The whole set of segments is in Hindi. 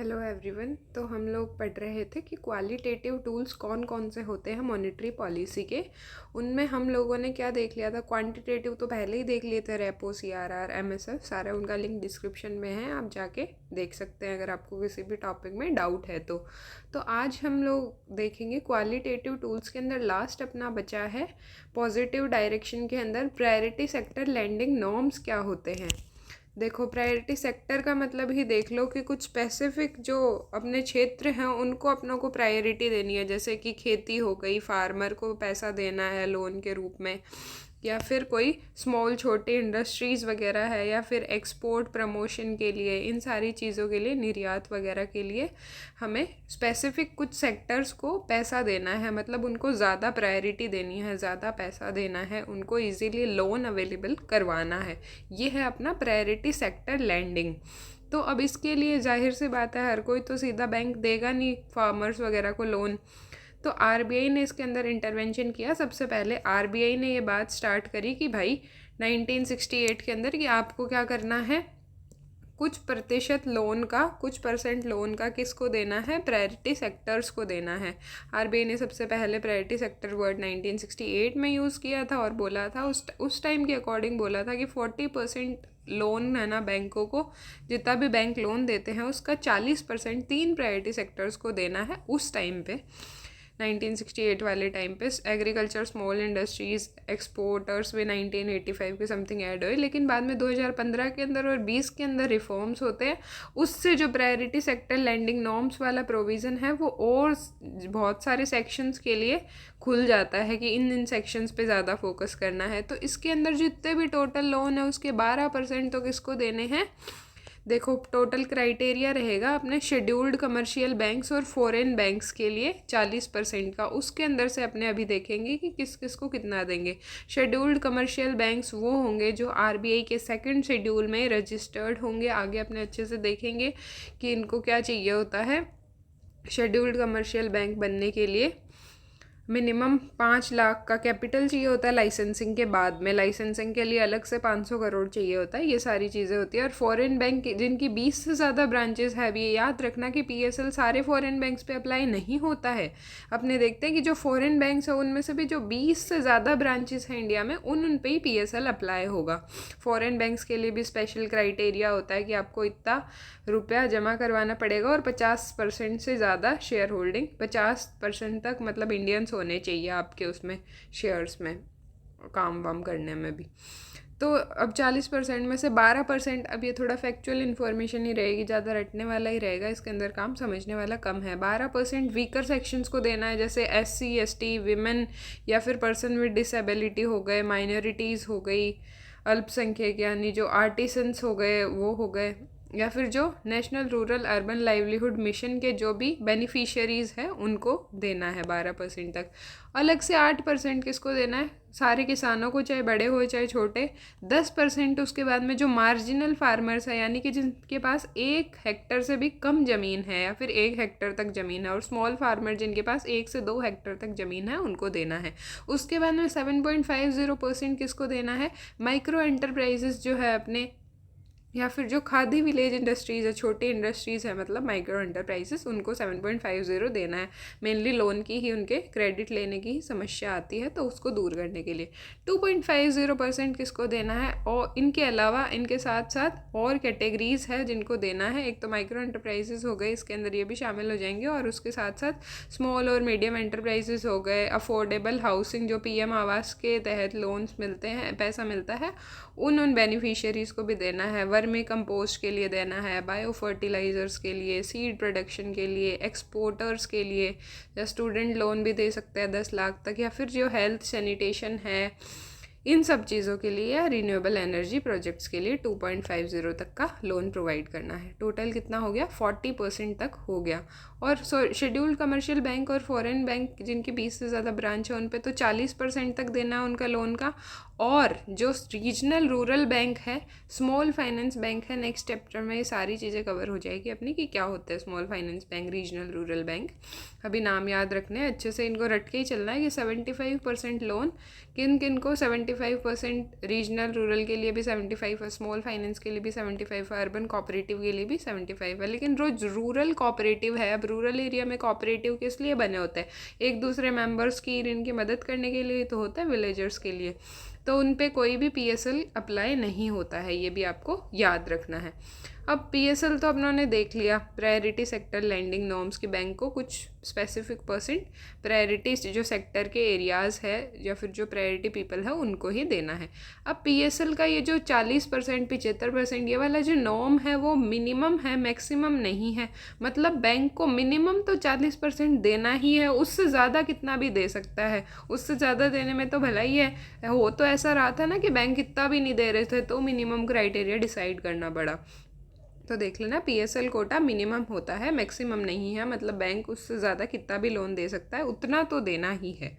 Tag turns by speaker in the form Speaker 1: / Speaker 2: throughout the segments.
Speaker 1: Hello everyone. तो हम लोग पढ़ रहे थे कि क्वालिटेटिव टूल्स कौन कौन से होते हैं मॉनेटरी पॉलिसी के। उनमें हम लोगों ने क्या देख लिया था, क्वांटिटेटिव तो पहले ही देख लिए थे, रेपो, सीआरआर, एमएसएफ, सारा उनका लिंक डिस्क्रिप्शन में है, आप जाके देख सकते हैं अगर आपको किसी भी टॉपिक में डाउट है तो आज हम लोग देखेंगे क्वालिटेटिव टूल्स के अंदर लास्ट अपना बचा है पॉजिटिव डायरेक्शन के अंदर प्रायोरिटी सेक्टर लैंडिंग नॉर्म्स क्या होते हैं। देखो, प्रायोरिटी सेक्टर का मतलब ही देख लो कि कुछ स्पेसिफिक जो अपने क्षेत्र हैं उनको अपनों को प्रायोरिटी देनी है। जैसे कि खेती हो गई, फार्मर को पैसा देना है लोन के रूप में, या फिर कोई स्मॉल छोटी इंडस्ट्रीज़ वगैरह है, या फिर एक्सपोर्ट प्रमोशन के लिए, इन सारी चीज़ों के लिए, निर्यात वगैरह के लिए हमें स्पेसिफिक कुछ सेक्टर्स को पैसा देना है, मतलब उनको ज़्यादा प्रायोरिटी देनी है, ज़्यादा पैसा देना है, उनको इजीली लोन अवेलेबल करवाना है। ये है अपना प्रायोरिटी सेक्टर लैंडिंग। तो अब इसके लिए जाहिर सी बात है, हर कोई तो सीधा बैंक देगा नहीं फार्मर्स वगैरह को लोन। तो आरबीआई ने इसके अंदर इंटरवेंशन किया। सबसे पहले आरबीआई ने ये बात स्टार्ट करी कि भाई 1968 के अंदर कि आपको क्या करना है, कुछ प्रतिशत लोन का, कुछ परसेंट लोन का किसको देना है, प्रायोरिटी सेक्टर्स को देना है। आरबीआई ने सबसे पहले प्रायोरिटी सेक्टर वर्ड 1968 में यूज़ किया था और बोला था, उस टाइम के अकॉर्डिंग बोला था कि 40% लोन है ना बैंकों को, जितना भी बैंक लोन देते हैं उसका 40% 3 प्रायोरिटी सेक्टर्स को देना है उस टाइम पे। 1968 वाले टाइम पे एग्रीकल्चर, स्मॉल इंडस्ट्रीज़, एक्सपोर्टर्स भी 1985 के समथिंग ऐड हुए, लेकिन बाद में 2015 के अंदर और 20 के अंदर रिफॉर्म्स होते हैं। उससे जो प्रायोरिटी सेक्टर लैंडिंग नॉर्म्स वाला प्रोविज़न है वो और बहुत सारे सेक्शंस के लिए खुल जाता है कि इन सेक्शंस पे ज़्यादा फोकस करना है। तो इसके अंदर जितने भी टोटल लोन है उसके 12% तो किसको देने हैं। देखो, टोटल क्राइटेरिया रहेगा अपने शेड्यूल्ड कमर्शियल बैंक्स और फॉरेन बैंक्स के लिए 40% का। उसके अंदर से अपने अभी देखेंगे कि किस किस को कितना देंगे। शेड्यूल्ड कमर्शियल बैंक्स वो होंगे जो आरबीआई के सेकंड शेड्यूल में रजिस्टर्ड होंगे। आगे अपने अच्छे से देखेंगे कि इनको क्या चाहिए होता है। शेड्यूल्ड कमर्शियल बैंक बनने के लिए मिनिमम 5 लाख का कैपिटल चाहिए होता है लाइसेंसिंग के बाद में। लाइसेंसिंग के लिए अलग से 500 करोड़ चाहिए होता है। ये सारी चीज़ें होती है। और फॉरेन बैंक जिनकी 20 से ज़्यादा ब्रांचेस है, अभी याद रखना कि पीएसएल सारे फॉरेन बैंक्स पे अप्लाई नहीं होता है। अपने देखते हैं कि जो फॉरेन बैंक्स है उनमें से भी जो 20 से ज़्यादा ब्रांचेस हैं इंडिया में, उन पे ही पीएसएल अप्लाई होगा। फॉरेन बैंक्स के लिए भी स्पेशल क्राइटेरिया होता है कि आपको इतना रुपया जमा करवाना पड़ेगा और 50% से ज़्यादा शेयर होल्डिंग, 50% तक मतलब इंडियंस होने चाहिए आपके उसमें शेयर्स में, काम वाम करने में भी। तो अब 40% में से 12%, अब ये थोड़ा फैक्चुअल इन्फॉर्मेशन ही रहेगी, ज़्यादा रटने वाला ही रहेगा, इसके अंदर काम समझने वाला कम है। 12% वीकर सेक्शंस को देना है, जैसे एससी, एसटी, विमेन, या फिर पर्सन विद डिसेबिलिटी हो गए, माइनॉरिटीज़ हो गई, अल्पसंख्यक यानी जो आर्टिसंस हो गए वो हो गए, या फिर जो national rural urban livelihood mission के जो भी बेनिफिशियरीज़ हैं उनको देना है 12% तक। अलग से 8% किसको देना है, सारे किसानों को, चाहे बड़े हो चाहे छोटे। 10% उसके बाद में जो मार्जिनल फार्मर्स है, यानी कि जिनके पास 1 हेक्टर से भी कम ज़मीन है या फिर 1 हेक्टर तक ज़मीन है, और स्मॉल फार्मर जिनके पास 1 से 2 हेक्टर तक ज़मीन है, उनको देना है। उसके बाद में 7.50% किसको देना है, माइक्रो एंटरप्राइजेस जो है अपने, या फिर जो खादी विलेज इंडस्ट्रीज़ है, छोटी इंडस्ट्रीज़ है, मतलब माइक्रो एंटरप्राइजेस, उनको 7.50 देना है। मेनली लोन की ही, उनके क्रेडिट लेने की ही समस्या आती है, तो उसको दूर करने के लिए 2.50% किसको देना है। और इनके अलावा इनके साथ साथ और कैटेगरीज़ है जिनको देना है। एक तो माइक्रो एंटरप्राइजेस हो गए, इसके अंदर ये भी शामिल हो जाएंगे, और उसके साथ साथ स्मॉल और मीडियम एंटरप्राइजेस हो गए। अफोर्डेबल हाउसिंग, जो पीएम आवास के तहत लोन्स मिलते हैं, पैसा मिलता है, उन बेनिफिशियरीज़ को भी देना है। वर्मी कंपोस्ट के लिए देना है, बायो फर्टिलाइज़र्स के लिए, सीड प्रोडक्शन के लिए, एक्सपोर्टर्स के लिए, या स्टूडेंट लोन भी दे सकते हैं 10 लाख तक, या फिर जो हेल्थ सैनिटेशन है, इन सब चीज़ों के लिए, या रिन्यूएबल एनर्जी प्रोजेक्ट्स के लिए 2.50 तक का लोन प्रोवाइड करना है। टोटल कितना हो गया, 40% तक हो गया। और शेड्यूल्ड कमर्शियल बैंक और फॉरेन बैंक जिनकी 20 से ज़्यादा ब्रांच है उन पे तो 40% तक देना है उनका लोन का। और जो रीजनल रूरल बैंक है, स्मॉल फाइनेंस बैंक है, नेक्स्ट चैप्टर में ये सारी चीज़ें कवर हो जाएगी अपनी कि क्या होता है small finance bank, regional rural bank. अभी नाम याद रखने हैं, अच्छे से इनको रट के ही चलना है कि 75% लोन किन किन को, 75% रीजनल रूरल के लिए भी 75 है, स्मॉल फाइनेंस के लिए भी 75 है, अर्बन कोऑपरेटिव के लिए भी 75 है। लेकिन जो रूरल कोऑपरेटिव है, अब रूरल एरिया में कोऑपरेटिव किस लिए बने होते हैं? एक दूसरे मेंबर्स की इनकी मदद करने के लिए तो होता है, विलेजर्स के लिए। तो उन पे कोई भी पीएसएल अप्लाई नहीं होता है, ये भी आपको याद रखना है। अब पीएसएल तो अपनों ने देख लिया, प्रायोरिटी सेक्टर लैंडिंग नॉर्म्स की बैंक को कुछ स्पेसिफिक परसेंट प्रायोरिटी जो सेक्टर के एरियाज़ है या फिर जो प्रायोरिटी पीपल है उनको ही देना है। अब पीएसएल का ये जो 40%, 75% ये वाला जो नॉर्म है वो मिनिमम है, मैक्सिमम नहीं है। मतलब बैंक को मिनिमम तो 40% देना ही है, उससे ज़्यादा कितना भी दे सकता है, उससे ज़्यादा देने में तो भलाई है। हो तो ऐसा रहा था ना कि बैंक इतना भी नहीं दे रहे थे तो मिनिमम क्राइटेरिया डिसाइड करना पड़ा। तो देख लेना, पीएसएल कोटा मिनिमम होता है, मैक्सिमम नहीं है। मतलब बैंक उससे ज़्यादा कितना भी लोन दे सकता है, उतना तो देना ही है।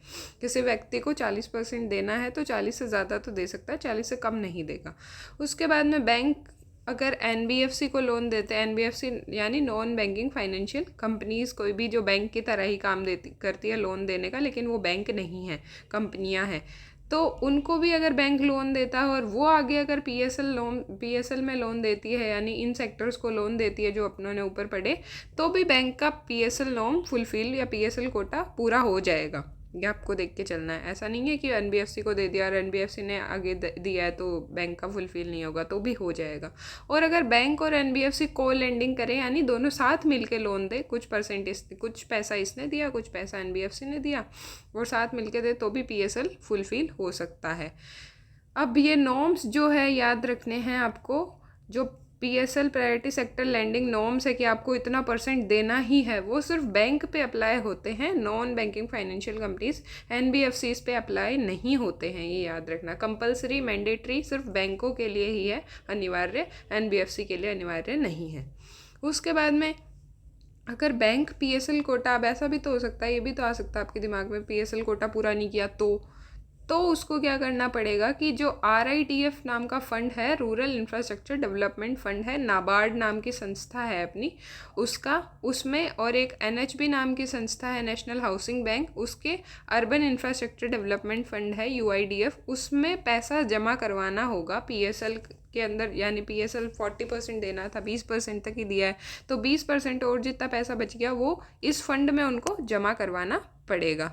Speaker 1: किसी व्यक्ति को 40% देना है तो 40 से ज़्यादा तो दे सकता है, 40 से कम नहीं देगा। उसके बाद में बैंक अगर एनबीएफसी को लोन देते हैं, एनबीएफसी यानी नॉन बैंकिंग फाइनेंशियल कंपनीज़, कोई भी जो बैंक की तरह ही काम करती है लोन देने का, लेकिन वो बैंक नहीं है, कंपनियां हैं, तो उनको भी अगर बैंक लोन देता है और वो आगे अगर पीएसएल में लोन देती है, यानी इन सेक्टर्स को लोन देती है जो अपनों ने ऊपर पढ़े, तो भी बैंक का पीएसएल नॉर्म फुलफिल या पीएसएल कोटा पूरा हो जाएगा। ये आपको देख के चलना है। ऐसा नहीं है कि एनबीएफसी को दे दिया और एनबीएफसी ने आगे दिया है तो बैंक का फुलफिल नहीं होगा, तो भी हो जाएगा। और अगर बैंक और एनबीएफसी को लेंडिंग करें, यानी दोनों साथ मिलके लोन दे, कुछ पैसा इसने दिया, कुछ पैसा एनबीएफसी ने दिया और साथ मिलके दे, तो भी पीएसएल फुलफिल हो सकता है। अब ये नॉर्म्स जो है याद रखने हैं आपको, जो PSL priority sector lending norms है कि आपको इतना % देना ही है, वो सिर्फ बैंक पे अप्लाई होते हैं, non banking financial companies NBFCs पे अप्लाई नहीं होते हैं। ये याद रखना, कंपलसरी मैंडेटरी सिर्फ बैंकों के लिए ही है अनिवार्य, एनबीएफसी के लिए अनिवार्य नहीं है। उसके बाद में अगर बैंक पीएसएल कोटा, अब ऐसा भी तो हो सकता है, ये भी तो आ सकता है आपके दिमाग में, पीएसएल कोटा पूरा नहीं किया तो उसको क्या करना पड़ेगा कि जो आरआईडीएफ नाम का फंड है, रूरल इंफ्रास्ट्रक्चर डेवलपमेंट फंड है, नाबार्ड नाम की संस्था है अपनी, उसमें और एक एनएचबी नाम की संस्था है, नेशनल हाउसिंग बैंक, उसके अर्बन इंफ्रास्ट्रक्चर डेवलपमेंट फंड है यूआईडीएफ, उसमें पैसा जमा करवाना होगा पीएसएल के अंदर। यानी पीएसएल 40% देना था, 20% तक ही दिया है, तो 20% और जितना पैसा बच गया वो इस फंड में उनको जमा करवाना पड़ेगा।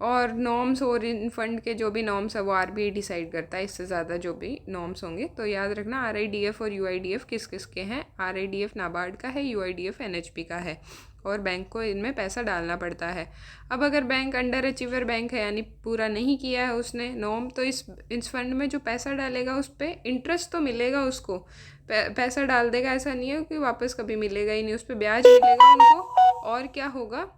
Speaker 1: और नॉर्म्स और इन फंड के जो भी नॉर्म्स है वो आरबीआई डिसाइड करता है, इससे ज़्यादा जो भी नॉर्म्स होंगे। तो याद रखना, आरआईडीएफ और यूआईडीएफ किस किस के हैं, आरआईडीएफ नाबार्ड का है, यूआईडीएफ एनएचपी का है, और बैंक को इनमें पैसा डालना पड़ता है। अब अगर बैंक अंडर अचीवर बैंक है, यानी पूरा नहीं किया है उसने नॉर्म, तो इस फंड में जो पैसा डालेगा उस पर इंटरेस्ट तो मिलेगा उसको, पैसा डाल देगा, ऐसा नहीं है कि वापस कभी मिलेगा ही नहीं, उस पर ब्याज मिलेगा उनको, और क्या होगा,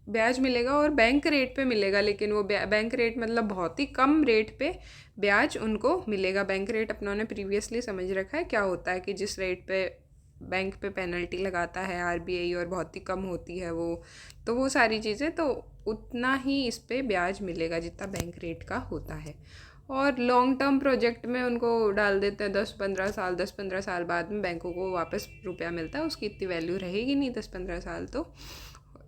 Speaker 1: ब्याज मिलेगा और बैंक रेट पे मिलेगा, लेकिन वो बैंक रेट मतलब बहुत ही कम रेट पे ब्याज उनको मिलेगा। बैंक रेट अपनों ने प्रीवियसली समझ रखा है क्या होता है, कि जिस रेट पे बैंक पे पेनल्टी लगाता है आरबीआई और बहुत ही कम होती है वो, तो वो सारी चीज़ें, तो उतना ही इस पे ब्याज मिलेगा जितना बैंक रेट का होता है। और लॉन्ग टर्म प्रोजेक्ट में उनको डाल देते हैं 10-15 साल बाद में बैंकों को वापस रुपया मिलता है, उसकी इतनी वैल्यू रहेगी नहीं 10-15 साल,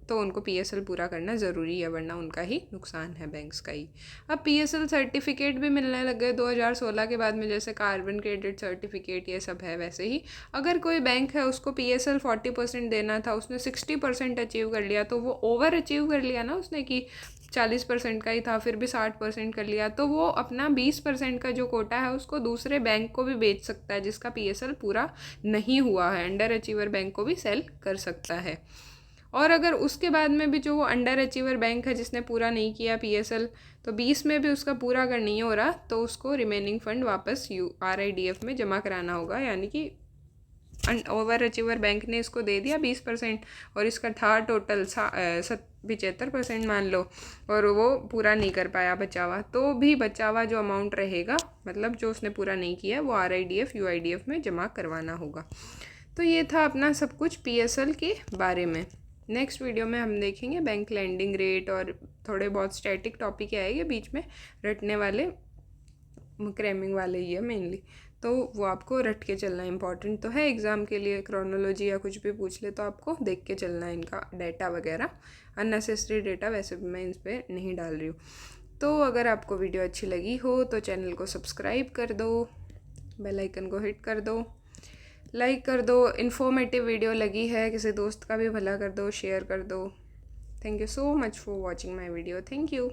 Speaker 1: तो उनको पीएसएल पूरा करना ज़रूरी है, वरना उनका ही नुकसान है बैंक्स का ही। अब पीएसएल सर्टिफिकेट भी मिलने लग गए 2016 के बाद में, जैसे कार्बन क्रेडिट सर्टिफिकेट ये सब है, वैसे ही अगर कोई बैंक है उसको पीएसएल 40% देना था, उसने 60% अचीव कर लिया, तो वो ओवर अचीव कर लिया ना उसने, कि 40% का ही था फिर भी 60% कर लिया, तो वो अपना 20% का जो कोटा है उसको दूसरे बैंक को भी बेच सकता है जिसका पीएसएल पूरा नहीं हुआ है, अंडर अचीवर बैंक को भी सेल कर सकता है। और अगर उसके बाद में भी जो वो अंडर अचीवर बैंक है जिसने पूरा नहीं किया पीएसएल, तो 20 में भी उसका पूरा अगर नहीं हो रहा, तो उसको रिमेनिंग फंड वापस आरआईडीएफ में जमा कराना होगा। यानी कि ओवर अचीवर बैंक ने इसको दे दिया 20% और इसका था टोटल 75% मान लो, और वो पूरा नहीं कर पाया बचा हुआ, तो भी बचा हुआ जो अमाउंट रहेगा, मतलब जो उसने पूरा नहीं किया, वो आरआईडीएफ यूआईडीएफ में जमा करवाना होगा। तो ये था अपना सब कुछ पीएसएल के बारे में। नेक्स्ट वीडियो में हम देखेंगे बैंक लैंडिंग रेट और थोड़े बहुत स्टैटिक टॉपिक आएंगे बीच में, रटने वाले क्रैमिंग वाले ही है मेनली, तो वो आपको रट के चलना इम्पॉर्टेंट तो है एग्ज़ाम के लिए। क्रोनोलॉजी या कुछ भी पूछ ले तो आपको देख के चलना है इनका डाटा वगैरह, अननेसेसरी डेटा वैसे भी मैं इस पर नहीं डाल रही हूँ। तो अगर आपको वीडियो अच्छी लगी हो तो चैनल को सब्सक्राइब कर दो, बेल आइकन को हिट कर दो, लाइक कर दो, इन्फॉर्मेटिव वीडियो लगी है किसी दोस्त का भी भला कर दो, शेयर कर दो। Thank you so much for watching my video. Thank you.